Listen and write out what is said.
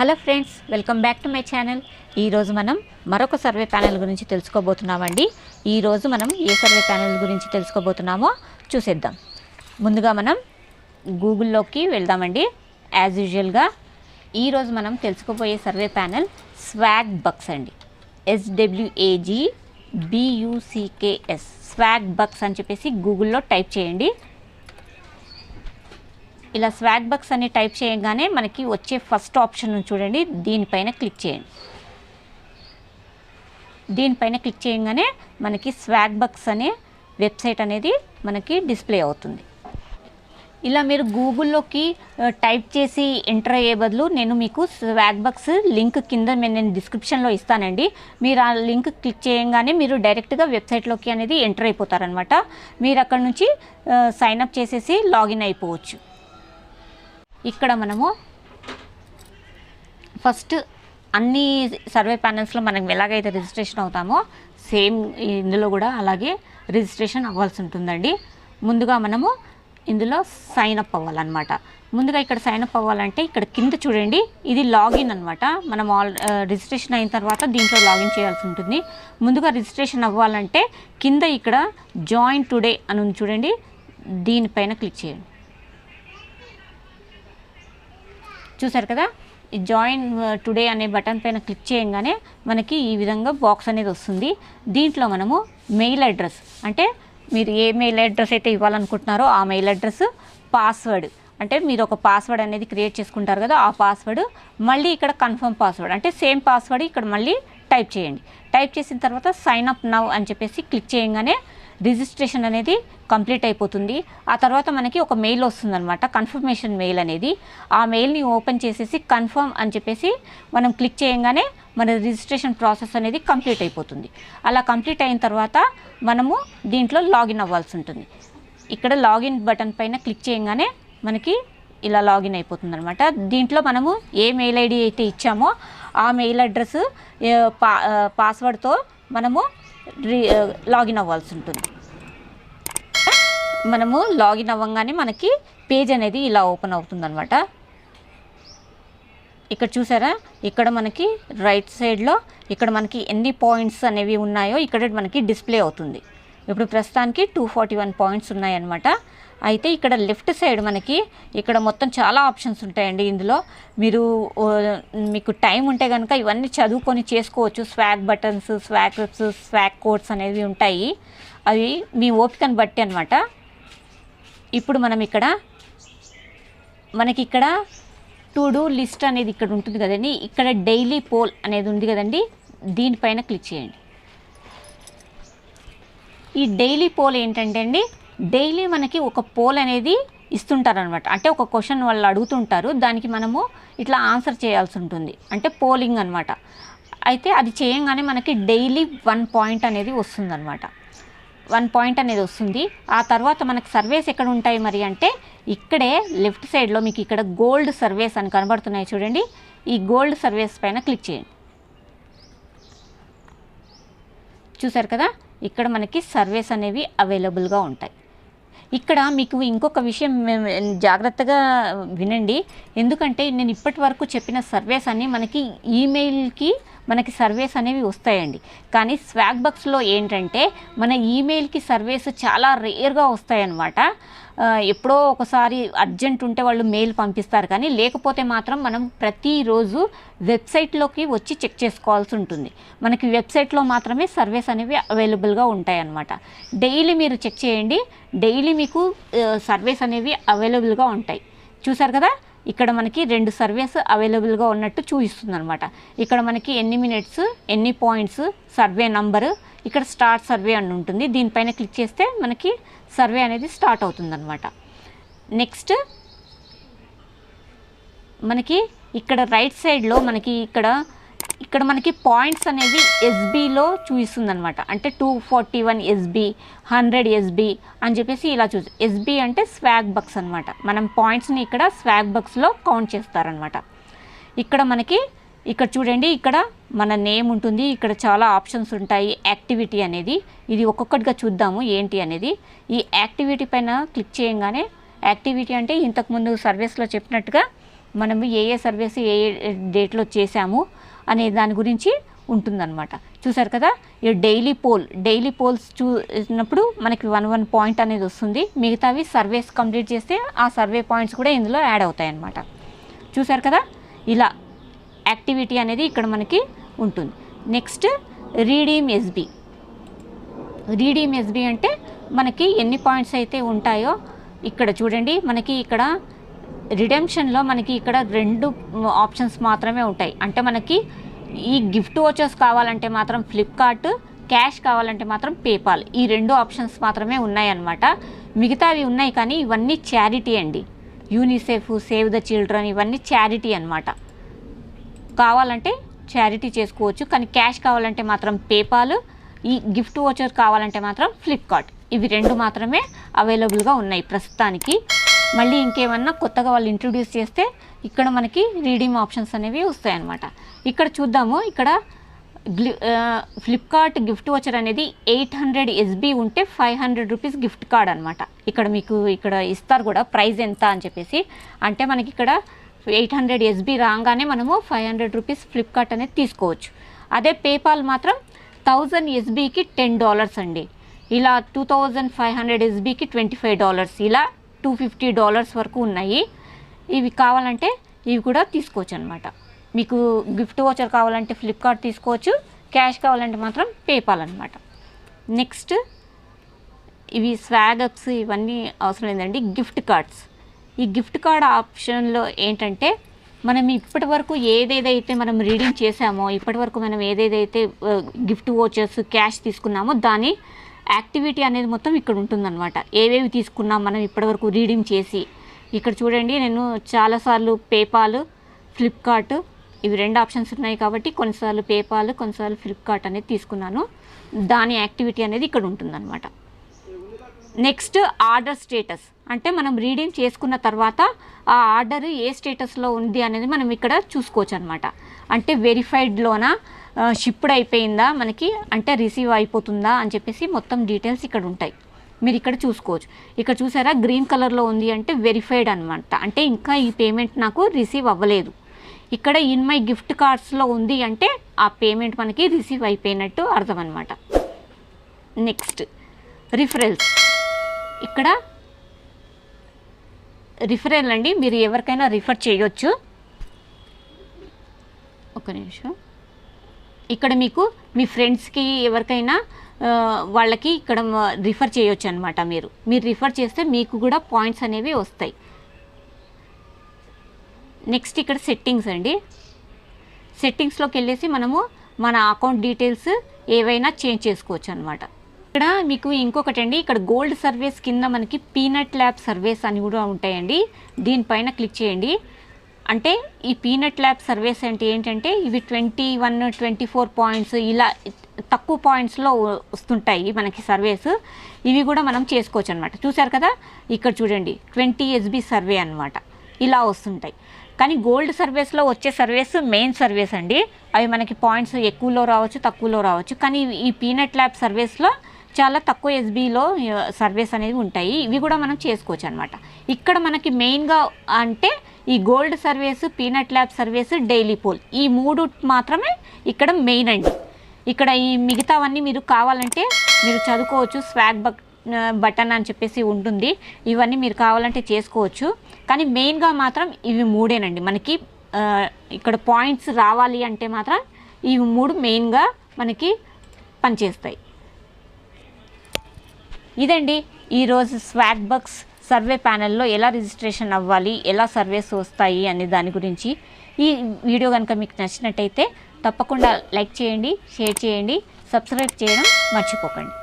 Hello friends, welcome back to my channel. ఈరోజు మనం మరొక సర్వే ప్యానెల్ గురించి తెలుసుకోబోతున్నామండి. ఈరోజు మనం ఏ సర్వే ప్యానెల్ గురించి తెలుసుకోబోతున్నామో చూసేద్దాం. ముందుగా మనం గూగుల్లోకి వెళ్దామండి. యాజ్ యూజువల్గా ఈరోజు మనం తెలుసుకోబోయే సర్వే ప్యానెల్ స్వాగ్ బక్స్ అండి. SWAGBUCKS స్వాగ్ బక్స్ అని చెప్పేసి గూగుల్లో టైప్ చేయండి. ఇలా స్వాగ్ బక్స్ అని టైప్ చేయగానే మనకి వచ్చే ఫస్ట్ ఆప్షన్ చూడండి, దీనిపైన క్లిక్ చేయండి. దీనిపైన క్లిక్ చేయగానే మనకి స్వాగ్ బక్స్ అనే వెబ్సైట్ అనేది మనకి డిస్ప్లే అవుతుంది. ఇలా మీరు గూగుల్లోకి టైప్ చేసి ఎంటర్ అయ్యే బదులు నేను మీకు స్వాగ్ బక్స్ లింక్ కింద నేను డిస్క్రిప్షన్లో ఇస్తానండి. మీరు ఆ లింక్ క్లిక్ చేయగానే మీరు డైరెక్ట్గా వెబ్సైట్లోకి అనేది ఎంటర్ అయిపోతారనమాట. మీరు అక్కడ నుంచి సైన్అప్ చేసేసి లాగిన్ అయిపోవచ్చు. ఇక్కడ మనము ఫస్ట్ అన్ని సర్వే ప్యానెల్స్లో మనం ఎలాగైతే రిజిస్ట్రేషన్ అవుతామో సేమ్ ఇందులో కూడా అలాగే రిజిస్ట్రేషన్ అవ్వాల్సి ఉంటుందండి. ముందుగా మనము ఇందులో సైన్అప్ అవ్వాలన్నమాట. ముందుగా ఇక్కడ సైన్అప్ అవ్వాలంటే ఇక్కడ కింద చూడండి, ఇది లాగిన్ అనమాట. మనం రిజిస్ట్రేషన్ అయిన తర్వాత దీంట్లో లాగిన్ చేయాల్సి ఉంటుంది. ముందుగా రిజిస్ట్రేషన్ అవ్వాలంటే కింద ఇక్కడ జాయిన్ టుడే అని ఉంది చూడండి, దీనిపైన క్లిక్ చేయండి. చూసారు కదా, ఈ జాయిన్ టుడే అనే బటన్ పైన క్లిక్ చేయగానే మనకి ఈ విధంగా బాక్స్ అనేది వస్తుంది. దీంట్లో మనము మెయిల్ అడ్రస్, అంటే మీరు ఏ మెయిల్ అడ్రస్ అయితే ఇవ్వాలనుకుంటున్నారో ఆ మెయిల్ అడ్రస్, పాస్వర్డ్ అంటే మీరు ఒక పాస్వర్డ్ అనేది క్రియేట్ చేసుకుంటారు కదా, ఆ పాస్వర్డ్, మళ్ళీ ఇక్కడ కన్ఫర్మ్ పాస్వర్డ్ అంటే సేమ్ పాస్వర్డ్ ఇక్కడ మళ్ళీ టైప్ చేయండి. టైప్ చేసిన తర్వాత సైన్ అప్ నౌ అని చెప్పేసి క్లిక్ చేయగానే రిజిస్ట్రేషన్ అనేది కంప్లీట్ అయిపోతుంది. ఆ తర్వాత మనకి ఒక మెయిల్ వస్తుందన్నమాట, కన్ఫర్మేషన్ మెయిల్ అనేది. ఆ మెయిల్ని ఓపెన్ చేసేసి కన్ఫర్మ్ అని చెప్పేసి మనం క్లిక్ చేయగానే మన రిజిస్ట్రేషన్ ప్రాసెస్ అనేది కంప్లీట్ అయిపోతుంది. అలా కంప్లీట్ అయిన తర్వాత మనము దీంట్లో లాగిన్ అవ్వాల్సి ఉంటుంది. ఇక్కడ లాగిన్ బటన్ పైన క్లిక్ చేయగానే మనకి ఇలా లాగిన్ అయిపోతుంది అనమాట. దీంట్లో మనము ఏ మెయిల్ ఐడి అయితే ఇచ్చామో ఆ మెయిల్ అడ్రస్ పాస్వర్డ్తో మనము లాగిన్ అవ్వాల్సి ఉంటుంది. మనము లాగిన్ అవ్వగానే మనకి పేజ్ అనేది ఇలా ఓపెన్ అవుతుంది అనమాట. ఇక్కడ చూసారా, ఇక్కడ మనకి రైట్ సైడ్లో ఇక్కడ మనకి ఎన్ని పాయింట్స్ అనేవి ఉన్నాయో ఇక్కడ మనకి డిస్ప్లే అవుతుంది. ఇప్పుడు ప్రస్తుతానికి 241 పాయింట్స్ ఉన్నాయన్నమాట. అయితే ఇక్కడ లెఫ్ట్ సైడ్ మనకి ఇక్కడ మొత్తం చాలా ఆప్షన్స్ ఉంటాయండి. ఇందులో మీరు మీకు టైం ఉంటే కనుక ఇవన్నీ చదువుకొని చేసుకోవచ్చు. Swag buttons, swag webs, swag codes అనేవి ఉంటాయి. అవి మీ ఓపికను బట్టి అనమాట. ఇప్పుడు మనం మనకి ఇక్కడ టు డూ లిస్ట్ అనేది ఇక్కడ ఉంటుంది కదండి. ఇక్కడ డైలీ పోల్ అనేది ఉంది కదండి, దీనిపైన క్లిక్ చేయండి. ఈ డైలీ పోల్ ఏంటంటే అండి, డైలీ మనకి ఒక పోల్ అనేది ఇస్తుంటారనమాట. అంటే ఒక క్వశ్చన్ వాళ్ళు అడుగుతుంటారు, దానికి మనము ఇట్లా ఆన్సర్ చేయాల్సి ఉంటుంది, అంటే పోలింగ్ అనమాట. అయితే అది చేయంగానే మనకి డైలీ 1 పాయింట్ అనేది వస్తుందన్నమాట. 1 పాయింట్ అనేది వస్తుంది. ఆ తర్వాత మనకి సర్వేస్ ఎక్కడ ఉంటాయి మరి అంటే ఇక్కడే లెఫ్ట్ సైడ్లో మీకు ఇక్కడ గోల్డ్ సర్వేస్ అని కనబడుతున్నాయి చూడండి. ఈ గోల్డ్ సర్వేస్ పైన క్లిక్ చేయండి. చూసారు కదా, ఇక్కడ మనకి సర్వేస్ అనేవి అవైలబుల్గా ఉంటాయి. ఇక్కడ మీకు ఇంకొక విషయం జాగ్రత్తగా వినండి, ఎందుకంటే నేను ఇప్పటి వరకు చెప్పిన సర్వేస్ అన్నీ మనకి ఈమెయిల్కి మనకి సర్వేస్ అనేవి వస్తాయండి. కానీ స్వాగ్ బక్స్లో ఏంటంటే మన ఈమెయిల్కి సర్వేస్ చాలా రేర్గా వస్తాయన్నమాట. ఎప్పుడో ఒకసారి అర్జెంట్ ఉంటే వాళ్ళు మెయిల్ పంపిస్తారు, కానీ లేకపోతే మాత్రం మనం ప్రతిరోజు వెబ్సైట్లోకి వచ్చి చెక్ చేసుకోవాల్సి ఉంటుంది. మనకి వెబ్సైట్లో మాత్రమే సర్వేస్ అనేవి అవైలబుల్గా ఉంటాయన్నమాట. డైలీ మీరు చెక్ చేయండి, డైలీ మీకు సర్వేస్ అనేవి అవైలబుల్గా ఉంటాయి. చూసారు కదా, ఇక్కడ మనకి 2 సర్వేస్ అవైలబుల్గా ఉన్నట్టు చూపిస్తుంది అనమాట. ఇక్కడ మనకి ఎన్ని మినిట్స్, ఎన్ని పాయింట్స్, సర్వే నంబరు, ఇక్కడ స్టార్ట్ సర్వే అని ఉంటుంది. దీనిపైన క్లిక్ చేస్తే మనకి సర్వే అనేది స్టార్ట్ అవుతుందన్నమాట. నెక్స్ట్ మనకి ఇక్కడ రైట్ సైడ్లో మనకి ఇక్కడ మనకి పాయింట్స్ అనేవి ఎస్బీలో చూపిస్తుంది అనమాట. అంటే 241 ఎస్బీ, 100 ఎస్బీ అని చెప్పేసి ఇలా ఎస్బీ అంటే స్వాగ్ బక్స్ అనమాట. మనం పాయింట్స్ని ఇక్కడ స్వాగ్ బక్స్లో కౌంట్ చేస్తారనమాట. ఇక్కడ మనకి ఇక్కడ చూడండి, ఇక్కడ మన నేమ్ ఉంటుంది, ఇక్కడ చాలా ఆప్షన్స్ ఉంటాయి. యాక్టివిటీ అనేది, ఇది ఒక్కొక్కటిగా చూద్దాము ఏంటి అనేది. ఈ యాక్టివిటీ పైన క్లిక్ చేయగానే, యాక్టివిటీ అంటే ఇంతకుముందు సర్వీస్లో చెప్పినట్టుగా మనము ఏ సర్వీస్ ఏ డేట్లో చేసాము అనే దాని గురించి ఉంటుందన్నమాట. చూసారు కదా, ఈ డైలీ పోల్స్ చూసినప్పుడు మనకి 1 పాయింట్ అనేది వస్తుంది. మిగతావి సర్వేస్ కంప్లీట్ చేస్తే ఆ సర్వే పాయింట్స్ కూడా ఇందులో యాడ్ అవుతాయి అన్నమాట. చూసారు కదా, ఇలా యాక్టివిటీ అనేది ఇక్కడ మనకి ఉంటుంది. నెక్స్ట్ రీడీమ్ ఎస్బీ అంటే మనకి ఎన్ని పాయింట్స్ అయితే ఉంటాయో ఇక్కడ చూడండి, మనకి ఇక్కడ రిడెంప్షన్లో మనకి ఇక్కడ 2 ఆప్షన్స్ మాత్రమే ఉంటాయి. అంటే మనకి ఈ గిఫ్ట్ వోచర్స్ కావాలంటే మాత్రం ఫ్లిప్కార్ట్, క్యాష్ కావాలంటే మాత్రం పేపాల్, ఈ 2 ఆప్షన్స్ మాత్రమే ఉన్నాయన్నమాట. మిగతావి ఉన్నాయి కానీ ఇవన్నీ చారిటీ అండి. యూనిసెఫ్, సేవ్ ద చిల్డ్రన్ ఇవన్నీ చారిటీ అన్నమాట. కావాలంటే చారిటీ చేసుకోవచ్చు, కానీ క్యాష్ కావాలంటే మాత్రం పేపాల్, ఈ గిఫ్ట్ వోచర్ కావాలంటే మాత్రం ఫ్లిప్కార్ట్. ఇవి 2 మాత్రమే అవైలబుల్గా ఉన్నాయి ప్రస్తుతానికి. మళ్ళీ ఇంకేమన్నా కొత్తగా వాళ్ళు ఇంట్రొడ్యూస్ చేస్తే ఇక్కడ మనకి రీడీమ్ ఆప్షన్స్ అనేవి వస్తాయన్నమాట. ఇక్కడ చూద్దాము, ఇక్కడ ఫ్లిప్కార్ట్ గిఫ్ట్ వోచర్ అనేది 800 SB ఉంటే 500 రూపీస్ గిఫ్ట్ కార్డ్ అనమాట. ఇక్కడ మీకు ఇక్కడ ఇస్తారు కూడా ప్రైస్ ఎంత అని చెప్పేసి. అంటే మనకి ఇక్కడ 800 SB రాగానే మనము 500 రూపీస్ ఫ్లిప్కార్ట్ అనేది తీసుకోవచ్చు. అదే పేపాల్ మాత్రం 1000 SBకి $10 అండి. ఇలా 2500 SBకి $25, ఇలా $250 వరకు ఉన్నాయి. ఇవి కావాలంటే ఇవి కూడా తీసుకోవచ్చు అనమాట. మీకు గిఫ్ట్ వోచర్ కావాలంటే ఫ్లిప్కార్ట్ తీసుకోవచ్చు, క్యాష్ కావాలంటే మాత్రం పేపాల్ అనమాట. నెక్స్ట్ ఇవి స్వాగప్స్ ఇవన్నీ అవసరం లేదండి. గిఫ్ట్ కార్డ్స్, ఈ గిఫ్ట్ కార్డ్ ఆప్షన్లో ఏంటంటే మనం ఇప్పటి వరకు ఏదేదైతే మనం రీడింగ్ చేసామో, ఇప్పటి వరకు మనం ఏదేదైతే గిఫ్ట్ వోచర్స్ క్యాష్ తీసుకున్నామో దాని యాక్టివిటీ అనేది మొత్తం ఇక్కడ ఉంటుందన్నమాట. ఏవేవి తీసుకున్నాం మనం ఇప్పటివరకు రీడింగ్ చేసి. ఇక్కడ చూడండి, నేను చాలాసార్లు పేపాల్, ఫ్లిప్కార్ట్ ఇవి 2 ఆప్షన్స్ ఉన్నాయి కాబట్టి కొన్నిసార్లు పేపాల్, కొన్నిసార్లు ఫ్లిప్కార్ట్ అనేది తీసుకున్నాను. దాని యాక్టివిటీ అనేది ఇక్కడ ఉంటుందన్నమాట. నెక్స్ట్ ఆర్డర్ స్టేటస్, అంటే మనం రీడింగ్ చేసుకున్న తర్వాత ఆ ఆర్డర్ ఏ స్టేటస్లో ఉంది అనేది మనం ఇక్కడ చూసుకోవచ్చు అనమాట. అంటే వెరిఫైడ్లోనా, షిప్డ్ అయిపోయిందా మనకి, అంటే రిసీవ్ అయిపోతుందా అని చెప్పేసి మొత్తం డీటెయిల్స్ ఇక్కడ ఉంటాయి. మీరు ఇక్కడ చూసుకోవచ్చు. ఇక్కడ చూసారా, గ్రీన్ కలర్లో ఉంది అంటే వెరిఫైడ్ అనమాట. అంటే ఇంకా ఈ పేమెంట్ నాకు రిసీవ్ అవ్వలేదు. ఇక్కడ ఇన్ మై గిఫ్ట్ కార్డ్స్లో ఉంది అంటే ఆ పేమెంట్ మనకి రిసీవ్ అయిపోయినట్టు అర్థం అనమాట. నెక్స్ట్ రిఫరల్స్, ఇక్కడ రిఫరల్ అండి, మీరు ఎవరికైనా రిఫర్ చేయొచ్చు. ఒక నిమిషం, ఇక్కడ మీకు మీ ఫ్రెండ్స్కి ఎవరికైనా వాళ్ళకి ఇక్కడ రిఫర్ చేయొచ్చు అనమాట. మీరు రిఫర్ చేస్తే మీకు కూడా పాయింట్స్ అనేవి వస్తాయి. నెక్స్ట్ ఇక్కడ సెట్టింగ్స్ అండి. సెట్టింగ్స్లోకి వెళ్ళేసి మనము మన అకౌంట్ డీటెయిల్స్ ఏవైనా చేంజ్ చేసుకోవచ్చు అనమాట. ఇక్కడ మీకు ఇంకొకటి అండి, ఇక్కడ గోల్డ్ సర్వీస్ కింద మనకి పీనట్ ల్యాబ్ సర్వీస్ అని కూడా ఉంటాయండి. దీనిపైన క్లిక్ చేయండి. అంటే ఈ పీనట్ ల్యాబ్ సర్వీస్ అంటే ఏంటంటే ఇవి 21, 24 పాయింట్స్ ఇలా తక్కువ పాయింట్స్లో వస్తుంటాయి మనకి సర్వేస్. ఇవి కూడా మనం చేసుకోవచ్చు అనమాట. చూసారు కదా, ఇక్కడ చూడండి 20 SB సర్వే అనమాట, ఇలా వస్తుంటాయి. కానీ గోల్డ్ సర్వీస్లో వచ్చే సర్వీస్ మెయిన్ సర్వీస్ అండి. అవి మనకి పాయింట్స్ ఎక్కువలో రావచ్చు, తక్కువలో రావచ్చు. కానీ ఈ పీనట్ ల్యాబ్ సర్వీస్లో చాలా తక్కువ SBలో సర్వీస్ అనేవి ఉంటాయి. ఇవి కూడా మనం చేసుకోవచ్చు అనమాట. ఇక్కడ మనకి మెయిన్గా అంటే ఈ gold service, peanut lab service, daily poll, ఈ 3 మాత్రమే ఇక్కడ మెయిన్ అండి. ఇక్కడ ఈ మిగతావన్నీ మీరు కావాలంటే మీరు చదువుకోవచ్చు. స్వాగ్ బటన్ అని చెప్పేసి ఉంటుంది, ఇవన్నీ మీరు కావాలంటే చేసుకోవచ్చు. కానీ మెయిన్గా మాత్రం ఇవి 3ఏనండి మనకి. ఇక్కడ పాయింట్స్ రావాలి అంటే మాత్రం ఇవి 3 మెయిన్గా మనకి పనిచేస్తాయి. ఇదండి ఈరోజు స్వాగ్ బక్స్ సర్వే ప్యానెల్లో ఎలా రిజిస్ట్రేషన్ అవ్వాలి, ఎలా సర్వేస్ వస్తాయి అనే దాని గురించి. ఈ వీడియో కనుక మీకు నచ్చినట్టయితే తప్పకుండా లైక్ చేయండి, షేర్ చేయండి, సబ్స్క్రైబ్ చేయడం మర్చిపోకండి.